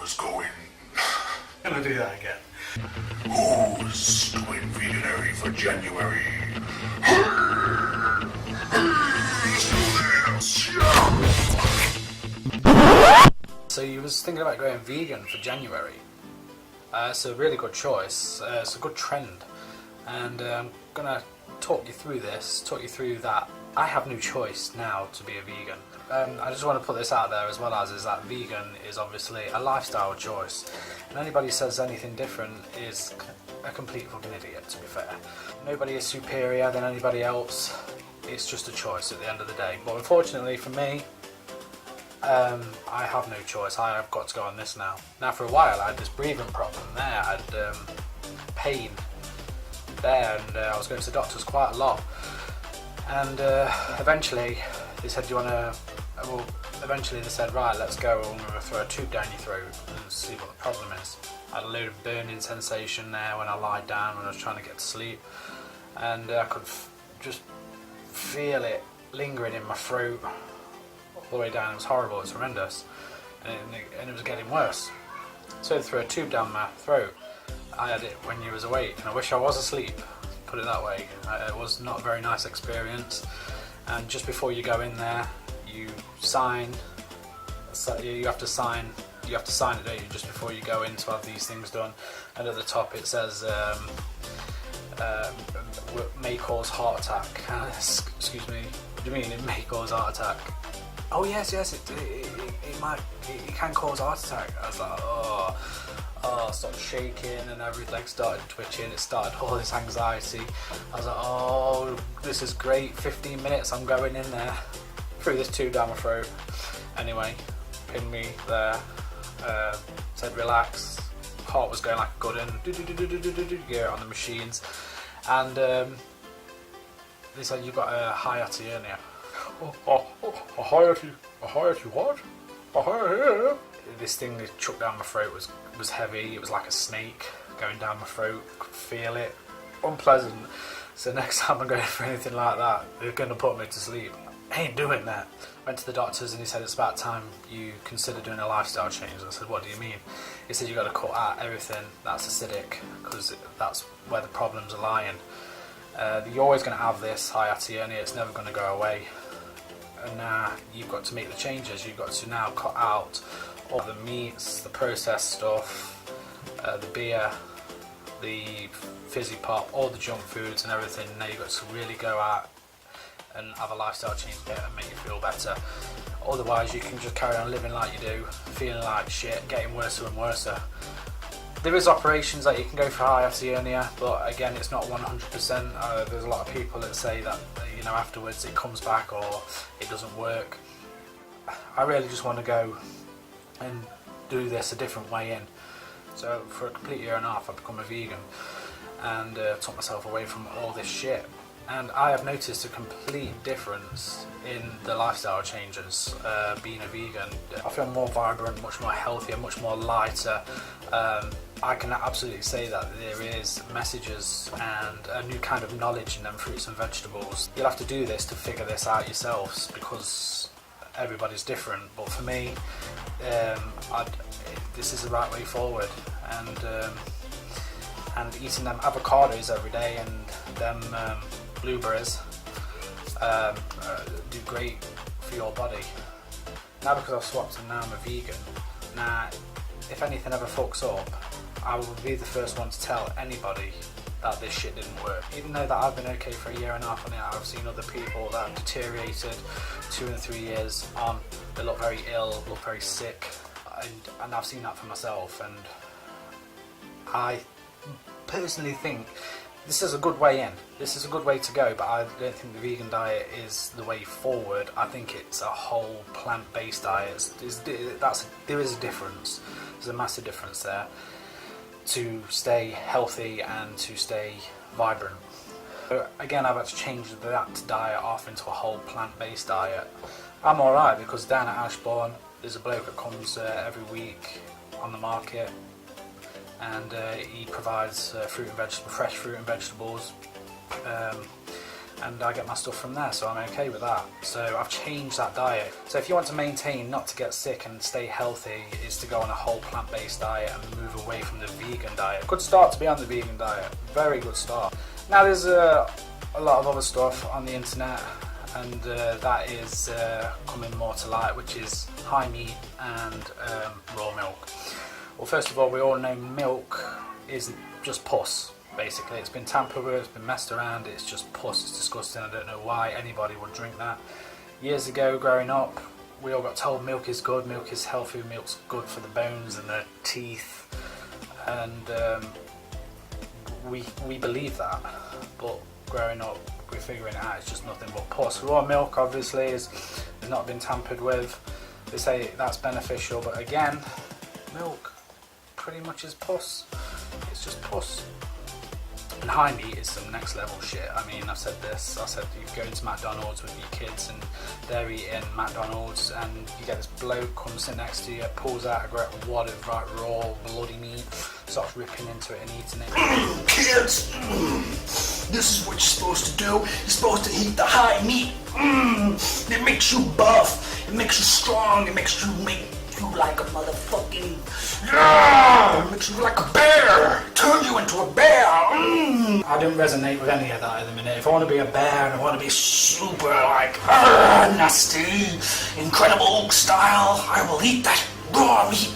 Who's going? Gonna do that again. Who's going veganuary for January? So you was thinking about going vegan for January. It's a really good choice. It's a good trend, and I'm gonna talk you through this. Talk you through that. I have no choice now to be a vegan. I just want to put this out there as well as is that vegan is obviously a lifestyle choice, and anybody who says anything different is a complete fucking idiot. To be fair, nobody is superior than anybody else. It's just a choice at the end of the day. But unfortunately for me, I have no choice. I have got to go on this now. Now for a while I had this breathing problem there. I had pain there, and I was going to the doctors quite a lot. And eventually they said, eventually they said, right, let's go, and we're going to throw a tube down your throat and see what the problem is. I had a load of burning sensation there when I lied down when I was trying to get to sleep, and I could just feel it lingering in my throat all the way down. It was horrible, it was horrendous, and it was getting worse. So they threw a tube down my throat. I had it when you was awake, and I wish I was asleep, put it that way. It was not a very nice experience. And just before you go in there, you sign. You have to sign it, don't you, just before you go in to have these things done. And at the top it says may cause heart attack. Excuse me, what do you mean it may cause heart attack? Oh yes, it can cause heart attack. I was like, I started shaking and everything started twitching. It started all this anxiety. I was like, oh, this is great. 15 minutes, I'm going in there. Threw this tube down my throat. Anyway, pinned me there. Said relax. Heart was going like a good one. Yeah, on the machines. And they said you've got a hiatus hernia. A hiatus what? A hiatus? This thing that chucked down my throat was heavy. It was like a snake going down my throat. Could feel it. Unpleasant. So next time I'm going for anything like that, they're going to put me to sleep. I ain't doing that. Went to the doctors and he said it's about time you consider doing a lifestyle change. I said, what do you mean? He said you've got to cut out everything that's acidic, because that's where the problems are lying. You're always going to have this hiatus hernia. It's never going to go away. And now you've got to make the changes. You've got to now cut out all the meats, the processed stuff, the beer, the fizzy pop, all the junk foods and everything. Now you've got to really go out and have a lifestyle change and make you feel better. Otherwise you can just carry on living like you do, feeling like shit, getting worse and worse. There is operations that you can go for hiatus hernia, but again it's not 100%. There's a lot of people that say that afterwards it comes back or it doesn't work. I really just want to go and do this a different way in. So for a complete year and a half I've become a vegan and took myself away from all this shit. And I have noticed a complete difference in the lifestyle changes being a vegan. I feel more vibrant, much more healthier, much more lighter. I can absolutely say that there is messages and a new kind of knowledge in them fruits and vegetables. You'll have to do this to figure this out yourselves because everybody's different. But for me, this is the right way forward. And eating them avocados every day and them blueberries do great for your body. Now because I've swapped and now I'm a vegan, now if anything ever fucks up, I will be the first one to tell anybody that this shit didn't work. Even though that I've been okay for a year and a half on it, I've seen other people that have deteriorated 2 and 3 years on. They look very ill, look very sick, and I've seen that for myself. And I personally think this is a good way in. This is a good way to go, but I don't think the vegan diet is the way forward. I think it's a whole plant-based diet. There is a difference. There's a massive difference there to stay healthy and to stay vibrant. So again, I've had to change that diet off into a whole plant-based diet. I'm alright because down at Ashbourne, there's a bloke that comes every week on the market, and he provides fresh fruit and vegetables. and I get my stuff from there, so I'm okay with that. So I've changed that diet. So if you want to maintain, not to get sick and stay healthy, is to go on a whole plant-based diet and move away from the vegan diet. Good start to be on the vegan diet, very good start. Now there's a lot of other stuff on the internet, and that is coming more to light, which is high meat and raw milk. Well, first of all, we all know milk is just pus. Basically, it's been tampered with, it's been messed around, it's just pus, it's disgusting. I don't know why anybody would drink that. Years ago, growing up, we all got told milk is good, milk is healthy, milk's good for the bones and the teeth, and we believe that, but growing up, we're figuring it out, it's just nothing but pus. Raw milk, obviously, has not been tampered with. They say that's beneficial, but again, milk pretty much is pus. It's just pus. And high meat is some next level shit. I mean, I've said this, I said you go into McDonald's with your kids and they're eating McDonald's and you get this bloke comes sit next to you, pulls out a great wad of raw bloody meat, starts ripping into it and eating it. Kids, this is what you're supposed to do. You're supposed to eat the high meat. It makes you buff. It makes you strong. It makes you like a motherfucking, it makes you like a bear. Turn you into a bear. I don't resonate with any of that at the minute. If I want to be a bear and I want to be super like nasty, incredible style, I will eat that raw meat.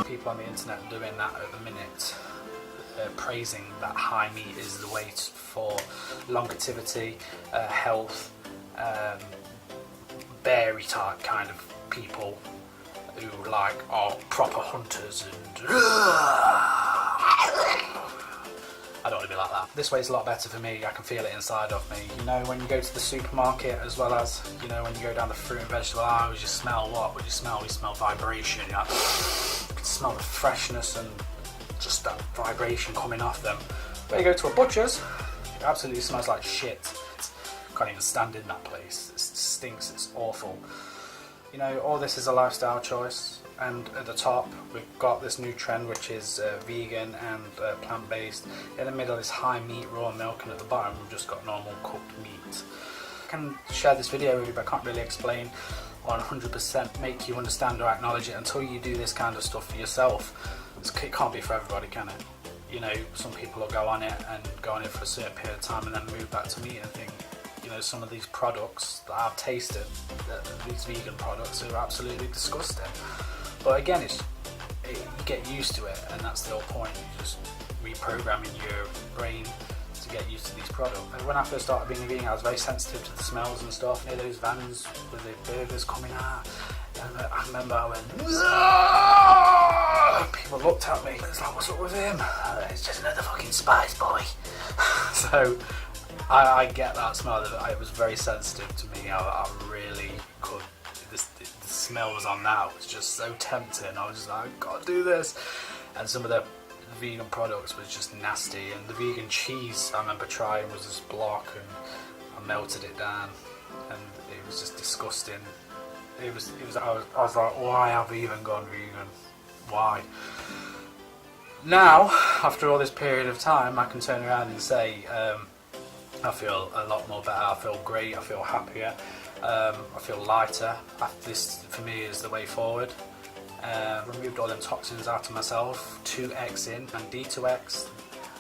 People on the internet are doing that at the minute, praising that high meat is the way for longevity, health, beary type kind of people who are proper hunters and I don't want to be like that. This way's a lot better for me. I can feel it inside of me. You know, when you go to the supermarket, as well as, you know, when you go down the fruit and vegetable aisles, you smell what? What do you smell? You smell vibration. You know? You can smell the freshness and just that vibration coming off them. But you go to a butcher's, it absolutely smells like shit. Can't even stand in that place. It stinks. It's awful. You know, all this is a lifestyle choice, and at the top we've got this new trend which is vegan and plant-based. In the middle is high meat, raw milk, and at the bottom we've just got normal cooked meat. I can share this video with you, but I can't really explain or 100% make you understand or acknowledge it until you do this kind of stuff for yourself. It can't be for everybody, can it? You know, some people will go on it and go on it for a certain period of time and then move back to meat and think, you know, some of these products that I've tasted, these vegan products, are absolutely disgusting. But again, you get used to it, and that's the whole point. You're just reprogramming your brain to get used to these products. And when I first started being a vegan, I was very sensitive to the smells and stuff. You know, those vans with the burgers coming out. And I remember I went, people looked at me. It's like, what's up with him? It's just another fucking spice boy. So I get that smell. It was very sensitive to me. I really could. The smell was on that. It was just so tempting. I was just like, I've got to do this. And some of the vegan products was just nasty. And the vegan cheese I remember trying was this block, and I melted it down, and it was just disgusting. I was like, why have I even gone vegan? Why? Now, after all this period of time, I can turn around and say, I feel a lot more better, I feel great, I feel happier, I feel lighter. This for me is the way forward. Removed all them toxins out of myself, 2x in, and D2X,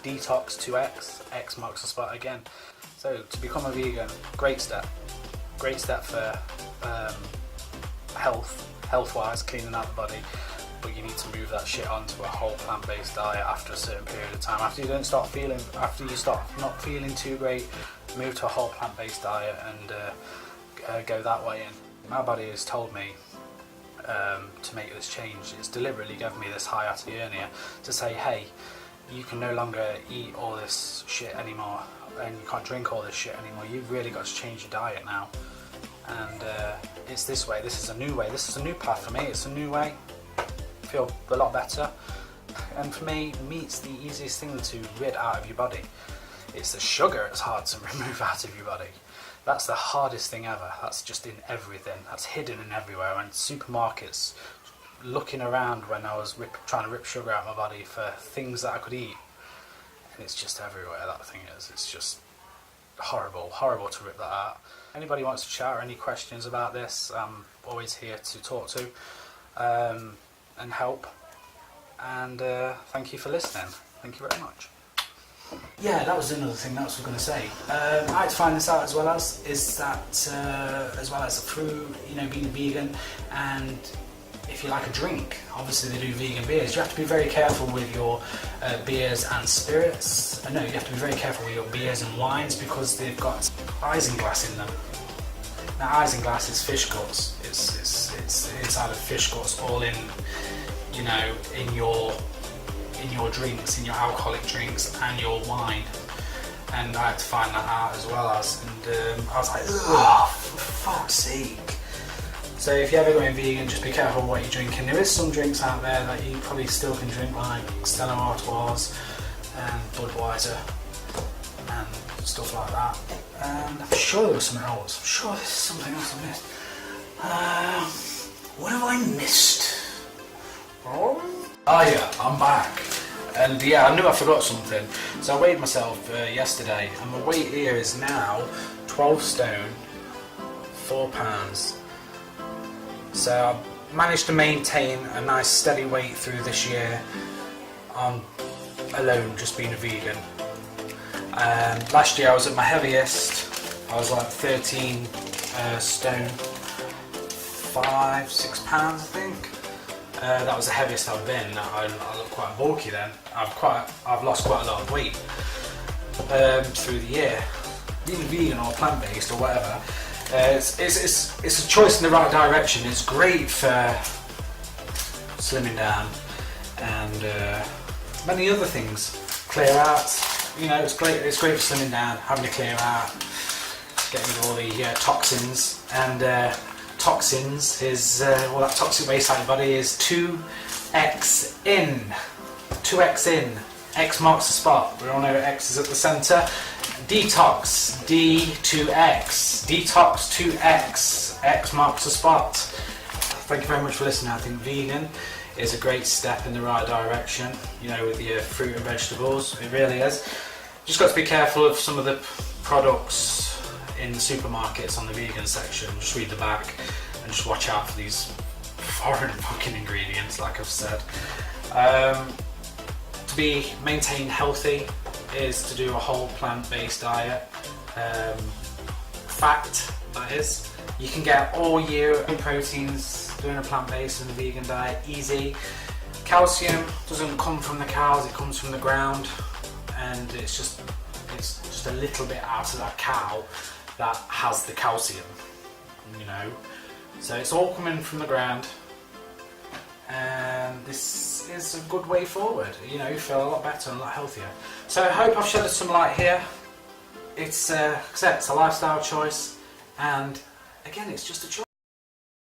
detox 2x, X marks the spot again. So to become a vegan, great step for health-wise, cleaning out the body. But you need to move that shit onto a whole plant-based diet after a certain period of time. After you start not feeling too great, move to a whole plant-based diet and go that way in. My body has told me to make this change. It's deliberately given me this hiatus hernia to say, hey, you can no longer eat all this shit anymore, and you can't drink all this shit anymore. You've really got to change your diet now. And it's this way. This is a new way. This is a new path for me. It's a new way. Feel a lot better, and for me, meat's the easiest thing to rid out of your body. It's the sugar it's hard to remove out of your body. That's the hardest thing ever. That's just in everything. That's hidden in everywhere. And supermarkets, looking around when I was trying to rip sugar out of my body for things that I could eat, and it's just everywhere. That thing is. It's just horrible to rip that out. Anybody wants to chat or any questions about this, I'm always here to talk to and help. And thank you for listening. Thank you very much. Yeah, that was another thing that I was going to say. I had to find this out as well as through, you know, being vegan, and if you like a drink, obviously they do vegan beers. You have to be very careful with your beers and spirits. No, you have to be very careful with your beers and wines because they've got isinglass in them. Now, isinglass is fish guts. It's inside of fish guts, all in, you know, in your drinks, in your alcoholic drinks and your wine. And I had to find that out as well as, and I was like, oh, for fuck's sake. So if you're ever going vegan, just be careful what you're drinking. There is some drinks out there that you probably still can drink, like Stella Artois and Budweiser and stuff like that. And I'm sure there was something else. I'm sure there's something else I missed. What have I missed? Oh yeah, I'm back. And yeah, I knew I forgot something. So I weighed myself yesterday, and my weight here is now 12 stone, 4 pounds. So I've managed to maintain a nice steady weight through this year on alone just being a vegan. Last year I was at my heaviest. I was like 13 stone, 5-6 pounds I think. That was the heaviest I've been. I look quite bulky then. I've lost quite a lot of weight through the year. Being vegan or plant-based or whatever, it's a choice in the right direction. It's great for slimming down and many other things. Clear out, you know, it's great. It's great for slimming down, having to clear out, getting rid of all the toxins. And toxins is all that toxic waste out of your body is 2x in. 2x in. X marks the spot. We all know X is at the centre. Detox, D2X. Detox 2X. X marks the spot. Thank you very much for listening. I think vegan is a great step in the right direction, you know, with your fruit and vegetables. It really is. Just got to be careful of some of the products in the supermarkets on the vegan section. Just read the back and just watch out for these foreign fucking ingredients, like I've said. To be maintained healthy is to do a whole plant-based diet. Fact, that is. You can get all your proteins doing a plant-based and a vegan diet, easy. Calcium doesn't come from the cows, it comes from the ground, and it's just a little bit out of that cow that has the calcium, you know. So it's all coming from the ground, and this is a good way forward. You know, you feel a lot better and a lot healthier. So I hope I've shed some light here. It's a lifestyle choice, and again, it's just a choice.